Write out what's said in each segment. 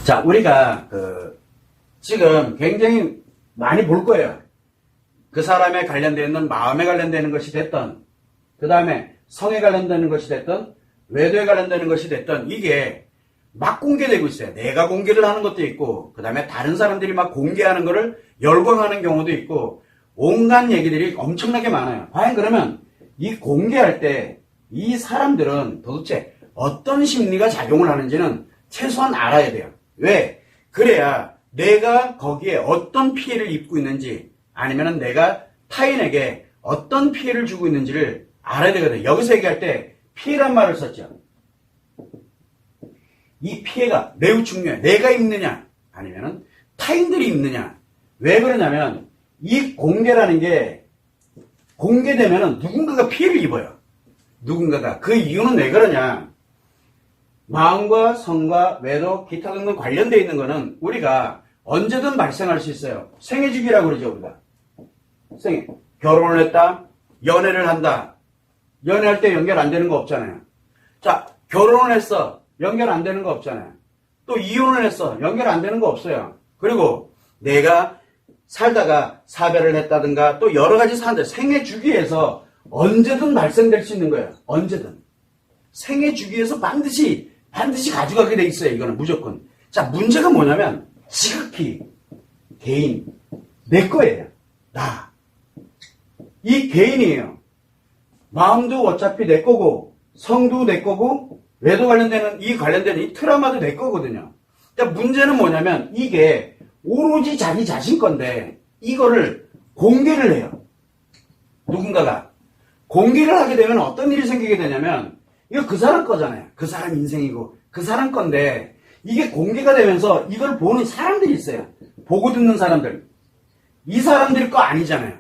자, 우리가 지금 굉장히 많이 볼 거예요. 그 사람에 관련되어 있는 마음에 관련되는 것이 됐던, 그 다음에 성에 관련되는 것이 됐던, 외도에 관련되는 것이 됐던, 이게 막 공개되고 있어요. 내가 공개를 하는 것도 있고, 그 다음에 다른 사람들이 막 공개하는 거를 열광하는 경우도 있고, 온갖 얘기들이 엄청나게 많아요. 과연 그러면 이 공개할 때 이 사람들은 도대체 어떤 심리가 작용을 하는지는 최소한 알아야 돼요. 왜? 그래야 내가 거기에 어떤 피해를 입고 있는지, 아니면 내가 타인에게 어떤 피해를 주고 있는지를 알아야 되거든요. 여기서 얘기할 때 피해란 말을 썼죠. 이 피해가 매우 중요해. 내가 입느냐, 아니면 타인들이 입느냐. 왜 그러냐면 이 공개라는 게 공개되면 누군가가 피해를 입어요. 누군가가. 그 이유는 왜 그러냐. 마음과 성과 외도 기타 등등 관련되어 있는 거는 우리가 언제든 발생할 수 있어요. 생애주기라고 그러죠, 우리가. 생애. 결혼을 했다, 연애를 한다. 연애할 때 연결 안 되는 거 없잖아요. 자, 결혼을 했어. 연결 안 되는 거 없잖아요. 또 이혼을 했어. 연결 안 되는 거 없어요. 그리고 내가 살다가 사별을 했다든가 또 여러 가지 사는데 생애 주기에서 언제든 발생될 수 있는 거예요. 언제든. 생애 주기에서 반드시 가져가게 돼 있어요. 이거는 무조건. 자, 문제가 뭐냐면 지극히 개인, 내 거예요. 나. 이 개인이에요. 마음도 어차피 내 거고, 성도 내 거고, 외도 관련되는 이 트라우마도 내 거거든요. 자, 문제는 뭐냐면 이게 오로지 자기 자신 건데 이거를 공개를 해요. 누군가가. 공개를 하게 되면 어떤 일이 생기게 되냐면 이거 그 사람 거잖아요. 그 사람 인생이고 그 사람 건데 이게 공개가 되면서 이걸 보는 사람들이 있어요. 보고 듣는 사람들. 이 사람들 거 아니잖아요.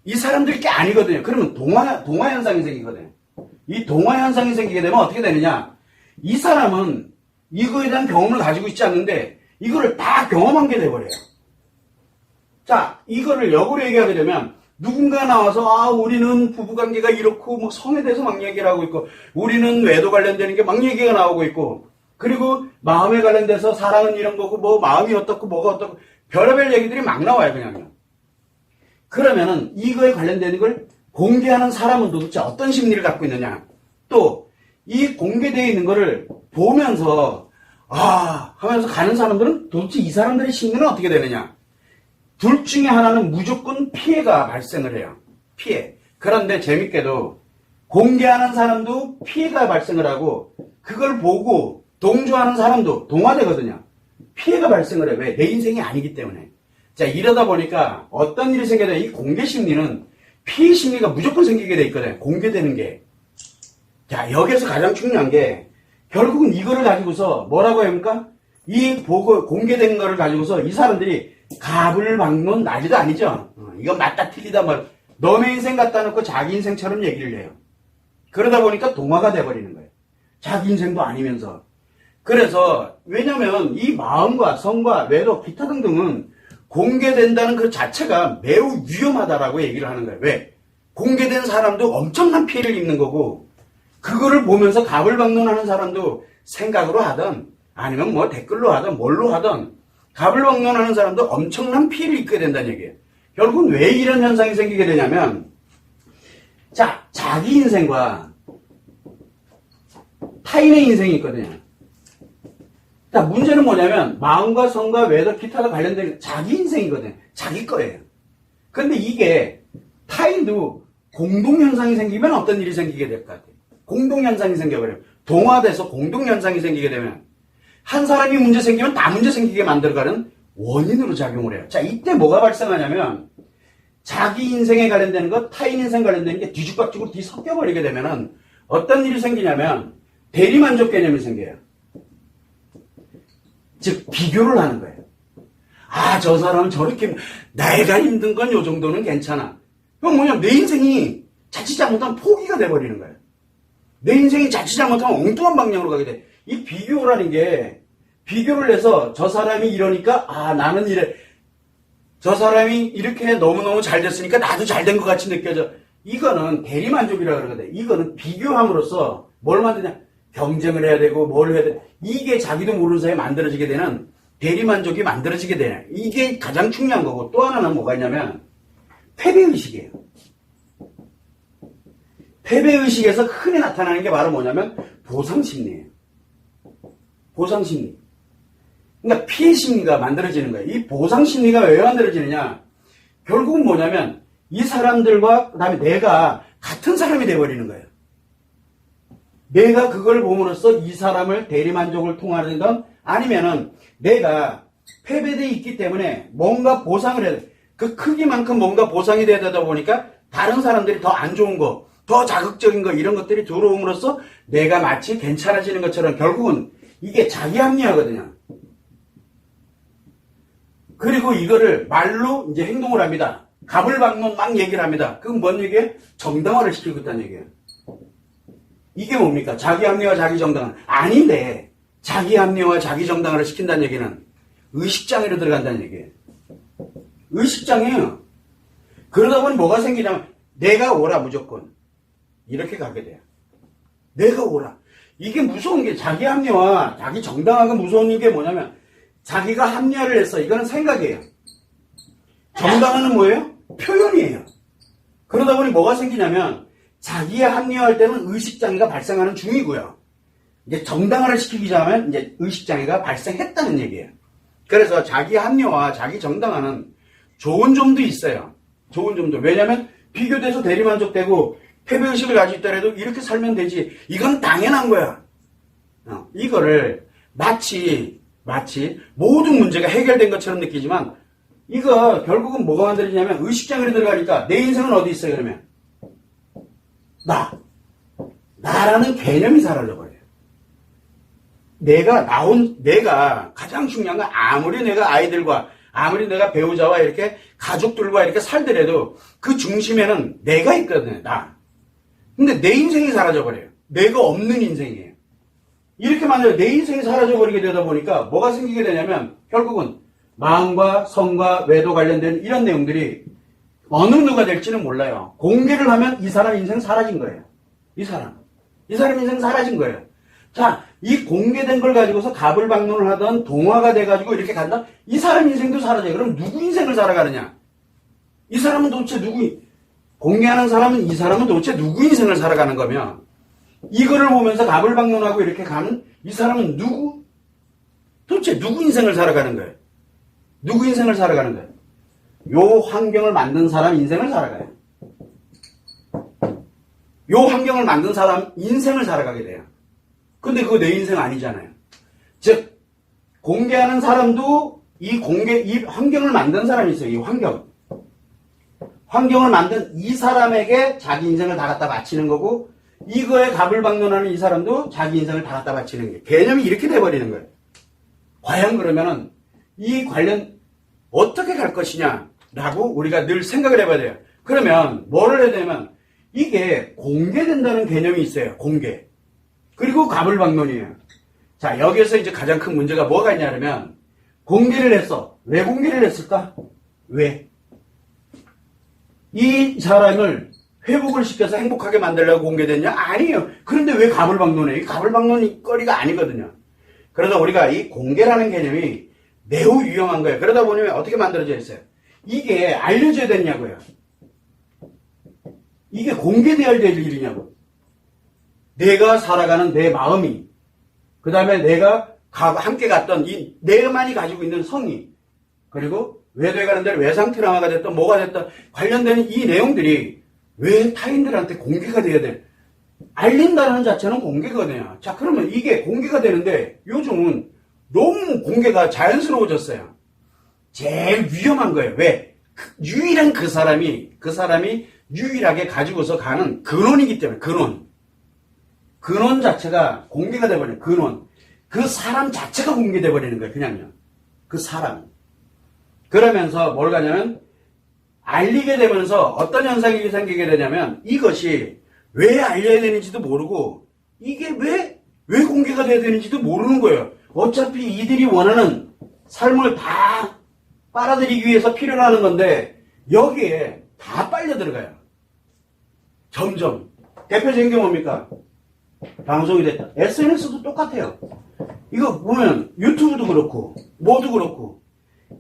이 사람들 게 아니거든요. 그러면 동화 현상이 생기거든요. 이 동화 현상이 생기게 되면 어떻게 되느냐. 이 사람은 이거에 대한 경험을 가지고 있지 않는데 이거를 다 경험한 게 돼버려요. 자, 이거를 역으로 얘기하게 되면 누군가 나와서 우리는 부부관계가 이렇고 뭐 성에 대해서 막 얘기를 하고 있고 우리는 외도 관련되는 게 막 얘기가 나오고 있고 그리고 마음에 관련돼서 사랑은 이런 거고 뭐 마음이 어떻고 뭐가 어떻고 별의별 얘기들이 막 나와요. 그냥요. 그러면은 이거에 관련되는 걸 공개하는 사람은 도대체 어떤 심리를 갖고 있느냐. 또 이 공개되어 있는 거를 보면서 하면서 가는 사람들은 도대체 이 사람들의 심리는 어떻게 되느냐. 둘 중에 하나는 무조건 피해가 발생을 해요. 피해. 그런데 재밌게도 공개하는 사람도 피해가 발생을 하고 그걸 보고 동조하는 사람도 동화되거든요. 피해가 발생을 해요. 왜? 내 인생이 아니기 때문에. 자, 이러다 보니까 어떤 일이 생겨도 이 공개 심리는 피해 심리가 무조건 생기게 돼 있거든요. 공개되는 게. 자, 여기에서 가장 중요한 게 결국은 이거를 가지고서 뭐라고 합니까? 이 보고 공개된 거를 가지고서 이 사람들이 갑을 막는 난리도 아니죠. 이건 맞다 틀리다 뭐 너의 인생 갖다 놓고 자기 인생처럼 얘기를 해요. 그러다 보니까 동화가 돼버리는 거예요. 자기 인생도 아니면서. 그래서 왜냐면 이 마음과 성과 외도 기타 등등은 공개된다는 그 자체가 매우 위험하다라고 얘기를 하는 거예요. 왜? 공개된 사람도 엄청난 피해를 입는 거고 그거를 보면서 갑을 막론하는 사람도 생각으로 하든 아니면 뭐 댓글로 하든 뭘로 하든 갑을 막론하는 사람도 엄청난 피해를 입게 된다는 얘기예요. 결국은 왜 이런 현상이 생기게 되냐면 자, 자기 인생과 타인의 인생이 있거든요. 자, 문제는 뭐냐면 마음과 성과 외도 기타가 관련된 자기 인생이거든요. 자기 거예요. 근데 이게 타인도 공동현상이 생기면 어떤 일이 생기게 될 것 같아요. 공동현상이 생겨버려요. 동화돼서 공동현상이 생기게 되면 한 사람이 문제 생기면 다 문제 생기게 만들어가는 원인으로 작용을 해요. 자, 이때 뭐가 발생하냐면 자기 인생에 관련되는 것, 타인 인생 관련되는 게 뒤죽박죽으로 뒤섞여버리게 되면은 어떤 일이 생기냐면 대리만족 개념이 생겨요. 즉 비교를 하는 거예요. 저 사람은 저렇게 내가 힘든 건 요 정도는 괜찮아. 그럼 뭐냐면 내 인생이 자칫 잘못하면 포기가 돼버리는 거예요. 내 인생이 자칫 잘못하면 엉뚱한 방향으로 가게 돼. 이 비교라는 게 비교를 해서 저 사람이 이러니까 나는 이래. 저 사람이 이렇게 너무너무 잘 됐으니까 나도 잘 된 것 같이 느껴져. 이거는 대리만족이라고 그러거든. 이거는 비교함으로써 뭘 만드냐? 경쟁을 해야 되고 뭘 해야 돼. 이게 자기도 모르는 사이에 만들어지게 되는 대리만족이 만들어지게 되는 이게 가장 중요한 거고 또 하나는 뭐가 있냐면 패배의식이에요. 패배의식에서 흔히 나타나는 게 바로 뭐냐면 보상심리예요. 보상심리. 그러니까 피해심리가 만들어지는 거예요. 이 보상심리가 왜 만들어지느냐. 결국은 뭐냐면 이 사람들과 그 다음에 내가 같은 사람이 돼버리는 거예요. 내가 그걸 봄으로써 이 사람을 대리만족을 통하든 아니면은 내가 패배되어 있기 때문에 뭔가 보상을 해야 돼. 그 크기만큼 뭔가 보상이 돼야 되다 보니까 다른 사람들이 더 안 좋은 거, 더 자극적인 거 이런 것들이 들어옴으로써 내가 마치 괜찮아지는 것처럼 결국은 이게 자기 합리화거든요. 그리고 이거를 말로 이제 행동을 합니다. 가불방론 막 얘기를 합니다. 그건 뭔 얘기예요? 정당화를 시키고 있다는 얘기예요. 이게 뭡니까? 자기 합리화, 자기 정당화. 아닌데 자기 합리화, 자기 정당화를 시킨다는 얘기는 의식장애로 들어간다는 얘기예요. 의식장애요. 그러다 보니 뭐가 생기냐면 내가 오라 무조건 이렇게 가게 돼요. 내가 오라. 이게 무서운 게 자기 합리화, 자기 정당화가 무서운 게 뭐냐면 자기가 합리화를 했어. 이거는 생각이에요. 정당화는 뭐예요? 표현이에요. 그러다 보니 뭐가 생기냐면 자기의 합리화할 때는 의식장애가 발생하는 중이고요. 이제 정당화를 시키기 전에 이제 의식장애가 발생했다는 얘기예요. 그래서 자기 합리화, 자기 정당화는 좋은 점도 있어요. 좋은 점도. 왜냐하면 비교돼서 대리만족되고 패배의식을 가지고 있더라도 이렇게 살면 되지. 이건 당연한 거야. 이거를 마치 모든 문제가 해결된 것처럼 느끼지만 이거 결국은 뭐가 만들어지냐면 의식장애로 들어가니까 내 인생은 어디 있어요 그러면? 나라는 개념이 사라져버려요. 내가 가장 중요한 건 아무리 내가 아이들과 아무리 내가 배우자와 이렇게 가족들과 이렇게 살더라도 그 중심에는 내가 있거든요. 나. 근데 내 인생이 사라져버려요. 내가 없는 인생이에요. 이렇게 만약에 내 인생이 사라져버리게 되다 보니까 뭐가 생기게 되냐면 결국은 마음과 성과 외도 관련된 이런 내용들이 어느 누가 될지는 몰라요. 공개를 하면 이 사람 인생 사라진 거예요. 이 사람 인생 사라진 거예요. 자, 이 공개된 걸 가지고서 가불방론을 하던 동화가 돼가지고 이렇게 간다? 이 사람 인생도 사라져요. 그럼 누구 인생을 살아가느냐? 이 사람은 도대체 공개하는 사람은 이 사람은 도대체 누구 인생을 살아가는 거며 이거를 보면서 가불방론하고 이렇게 가는 이 사람은 도대체 누구 인생을 살아가는 거예요? 누구 인생을 살아가는 거예요? 요 환경을 만든 사람 인생을 살아가요. 요 환경을 만든 사람 인생을 살아가게 돼요. 근데 그거 내 인생 아니잖아요. 즉, 공개하는 사람도 이 환경을 만든 사람이 있어요. 이 환경을 만든 이 사람에게 자기 인생을 다 갖다 바치는 거고, 이거에 가불방론하는 이 사람도 자기 인생을 다 갖다 바치는 게 개념이 이렇게 돼버리는 거예요. 과연 그러면은 이 관련 어떻게 갈 것이냐라고 우리가 늘 생각을 해봐야 돼요. 그러면 뭐를 해야 되냐면 이게 공개된다는 개념이 있어요. 공개. 그리고 가불방론이에요. 자, 여기에서 이제 가장 큰 문제가 뭐가 있냐면 공개를 했어. 왜 공개를 했을까? 왜? 이 사람을 회복을 시켜서 행복하게 만들려고 공개됐냐? 아니에요. 그런데 왜 가불방론해? 이 가불방론이 거리가 아니거든요. 그러다 우리가 이 공개라는 개념이 매우 유용한 거예요. 그러다 보니 어떻게 만들어져 있어요? 이게 알려져야 되냐고요. 이게 공개되어야 될 일이냐고. 내가 살아가는 내 마음이, 그 다음에 내가 함께 갔던 이 내만이 가지고 있는 성이, 그리고 외도에 가는 데는 외상 트라우마가 됐던 뭐가 됐던 관련되는 이 내용들이 왜 타인들한테 공개가 돼야 돼? 알린다는 자체는 공개거든요. 자, 그러면 이게 공개가 되는데 요즘은 너무 공개가 자연스러워졌어요. 제일 위험한 거예요. 왜? 유일한 그 사람이 유일하게 가지고서 가는 근원이기 때문에, 근원 자체가 공개가 돼버려요. 근원. 그 사람 자체가 공개돼버리는 거예요. 그냥요. 그 사람. 그러면서 뭘 가냐면, 알리게 되면서 어떤 현상이 생기게 되냐면, 이것이 왜 알려야 되는지도 모르고, 이게 왜 공개가 돼야 되는지도 모르는 거예요. 어차피 이들이 원하는 삶을 다 빨아들이기 위해서 필요로 하는 건데, 여기에 다 빨려 들어가요. 점점. 대표적인 게 뭡니까? 방송이 됐다. SNS도 똑같아요. 이거 보면 유튜브도 그렇고 뭐도 그렇고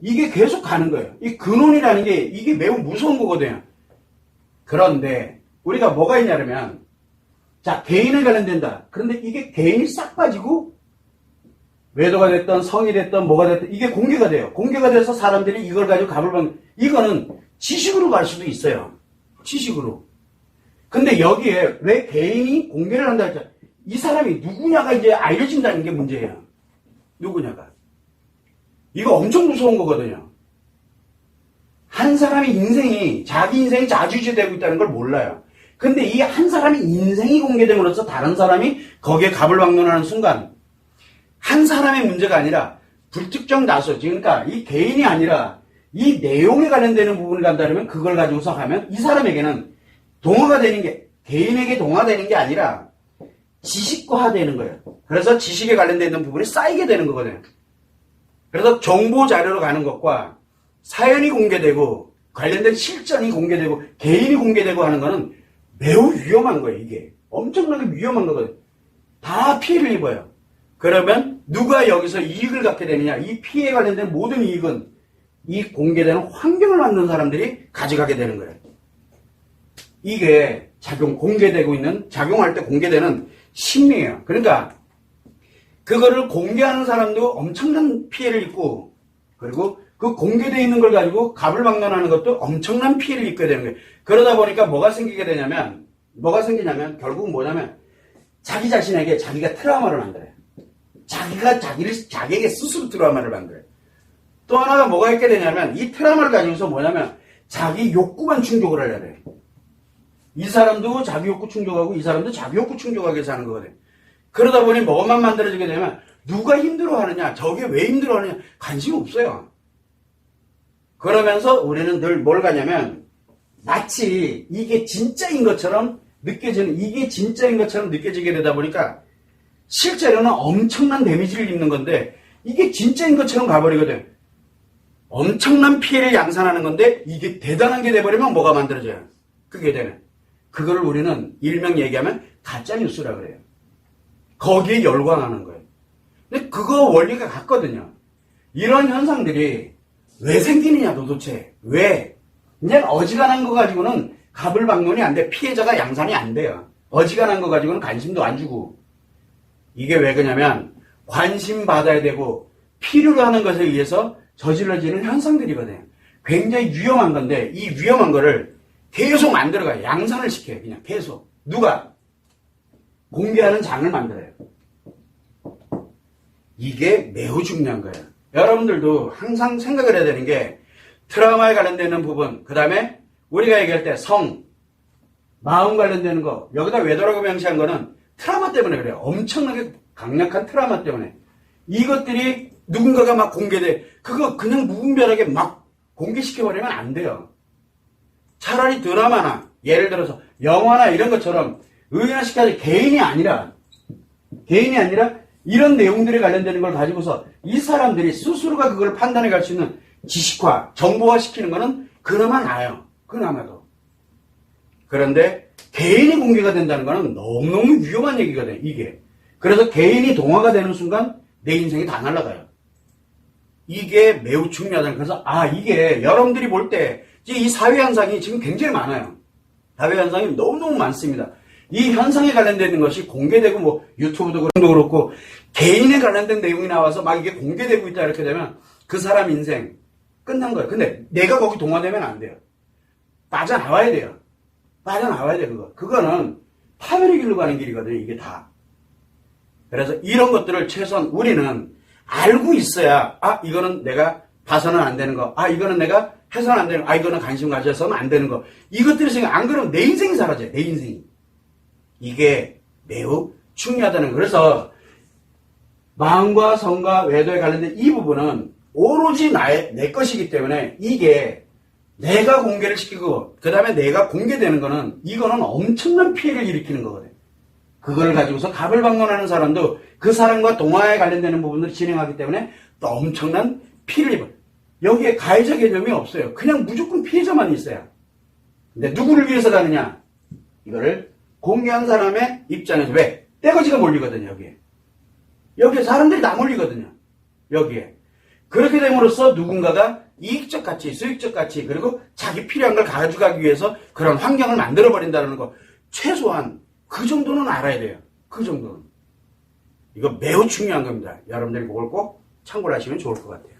이게 계속 가는 거예요. 이 근원이라는 게 이게 매우 무서운 거거든요. 그런데 우리가 뭐가 있냐면 자, 개인에 관련된다. 그런데 이게 개인이 싹 빠지고 외도가 됐던 성이 됐던 뭐가 됐든 이게 공개가 돼요. 공개가 돼서 사람들이 이걸 가지고 값을 받는 이거는 지식으로 갈 수도 있어요. 지식으로. 근데 여기에 왜 개인이 공개를 한다 했죠? 이 사람이 누구냐가 이제 알려진다는 게 문제예요. 누구냐가. 이거 엄청 무서운 거거든요. 한 사람의 인생이 자기 인생이 자주지되고 있다는 걸 몰라요. 근데 이 한 사람의 인생이 공개됨으로써 다른 사람이 거기에 값을 막론하는 순간 한 사람의 문제가 아니라 불특정 다수, 그러니까 이 개인이 아니라 이 내용에 관련되는 부분을 간다면 그걸 가지고서 하면 이 사람에게는 동화가 되는 게 개인에게 동화되는 게 아니라 지식화되는 거예요. 그래서 지식에 관련되는 부분이 쌓이게 되는 거거든요. 그래서 정보 자료로 가는 것과 사연이 공개되고 관련된 실전이 공개되고 개인이 공개되고 하는 거는 매우 위험한 거예요. 이게 엄청나게 위험한 거거든요. 다 피해를 입어요. 그러면 누가 여기서 이익을 갖게 되느냐? 이 피해에 관련된 모든 이익은 이 공개되는 환경을 만든 사람들이 가져가게 되는 거예요. 이게 공개되고 있는, 작용할 때 공개되는 심리예요. 그러니까 그거를 공개하는 사람도 엄청난 피해를 입고 그리고 그 공개되어 있는 걸 가지고 값을 막론하는 것도 엄청난 피해를 입게 되는 거예요. 그러다 보니까 뭐가 생기냐면 결국은 뭐냐면 자기 자신에게 자기가 트라우마를 만들어요. 자기에게 스스로 트라우마를 만들어요. 또 하나가 뭐가 있게 되냐면 이 트라우마를 가지고서 뭐냐면 자기 욕구만 충족을 하려고 해요. 이 사람도 자기 욕구 충족하고 이 사람도 자기 욕구 충족하기 위해서 하는 거거든요. 그러다 보니 뭐만 만들어지게 되면 누가 힘들어하느냐, 저게 왜 힘들어하느냐 관심 없어요. 그러면서 우리는 늘 뭘 가냐면 마치 이게 진짜인 것처럼 느껴지게 되다 보니까 실제로는 엄청난 데미지를 입는 건데 이게 진짜인 것처럼 가버리거든. 엄청난 피해를 양산하는 건데 이게 대단한 게 돼버리면 뭐가 만들어져요? 그게 되는. 그거를 우리는 일명 얘기하면 가짜뉴스라 그래요. 거기에 열광하는 거예요. 근데 그거 원리가 같거든요. 이런 현상들이 왜 생기느냐 도대체. 왜? 그냥 어지간한 거 가지고는 값을 막론이 안 돼. 피해자가 양산이 안 돼요. 어지간한 거 가지고는 관심도 안 주고. 이게 왜 그러냐면 관심 받아야 되고 필요로 하는 것에 의해서 저질러지는 현상들이거든요. 굉장히 위험한 건데 이 위험한 거를 계속 만들어가요. 양산을 시켜요. 그냥 계속. 누가? 공개하는 장을 만들어요. 이게 매우 중요한 거예요. 여러분들도 항상 생각을 해야 되는 게 트라우마에 관련되는 부분, 그 다음에 우리가 얘기할 때 성, 마음 관련되는 거, 여기다 외도라고 명시한 거는 트라우마 때문에 그래요. 엄청나게 강력한 트라우마 때문에. 이것들이 누군가가 막 공개돼. 그거 그냥 무분별하게 막 공개시켜버리면 안 돼요. 차라리 드라마나 예를 들어서 영화나 이런 것처럼 의연화시켜야지 개인이 아니라 이런 내용들에 관련되는 걸 가지고서 이 사람들이 스스로가 그걸 판단해 갈 수 있는 지식화, 정보화 시키는 거는 그나마 나아요. 그나마도. 그런데 개인이 공개가 된다는 거는 너무너무 위험한 얘기거든요. 이게. 그래서 개인이 동화가 되는 순간 내 인생이 다 날아가요. 이게 매우 중요하다. 그래서 이게 여러분들이 볼 때 이 사회 현상이 지금 굉장히 많아요. 사회 현상이 너무너무 많습니다. 이 현상에 관련되는 것이 공개되고 뭐 유튜브도 그렇고 개인에 관련된 내용이 나와서 막 이게 공개되고 있다 이렇게 되면 그 사람 인생 끝난 거예요. 근데 내가 거기 동화되면 안 돼요. 빠져나와야 돼요. 그거는 파멸의 길로 가는 길이거든요. 이게 다. 그래서 이런 것들을 최소한 우리는 알고 있어야 이거는 내가 봐서는 안 되는 거. 이거는 내가 해서는 안 되는 거. 이거는 관심 가져서는 안 되는 거. 이것들을 생각 안 그러면 내 인생이 사라져요. 내 인생이. 이게 매우 중요하다는 거. 그래서 마음과 성과 외도에 관련된 이 부분은 오로지 내 것이기 때문에 이게 내가 공개를 시키고 그 다음에 내가 공개되는 거는 이거는 엄청난 피해를 일으키는 거거든요. 그걸 가지고서 값을 막론하는 사람도 그 사람과 동화에 관련되는 부분을 진행하기 때문에 또 엄청난 피해를 입어요. 여기에 가해자 개념이 없어요. 그냥 무조건 피해자만 있어요. 근데 누구를 위해서 가느냐? 이거를 공개한 사람의 입장에서 왜? 떼거지가 몰리거든요, 여기에. 여기에 사람들이 다 몰리거든요. 여기에. 그렇게 됨으로써 누군가가 이익적 가치, 수익적 가치, 그리고 자기 필요한 걸 가져가기 위해서 그런 환경을 만들어버린다는 거. 최소한 그 정도는 알아야 돼요. 그 정도는. 이거 매우 중요한 겁니다. 여러분들이 그걸 꼭 참고를 하시면 좋을 것 같아요.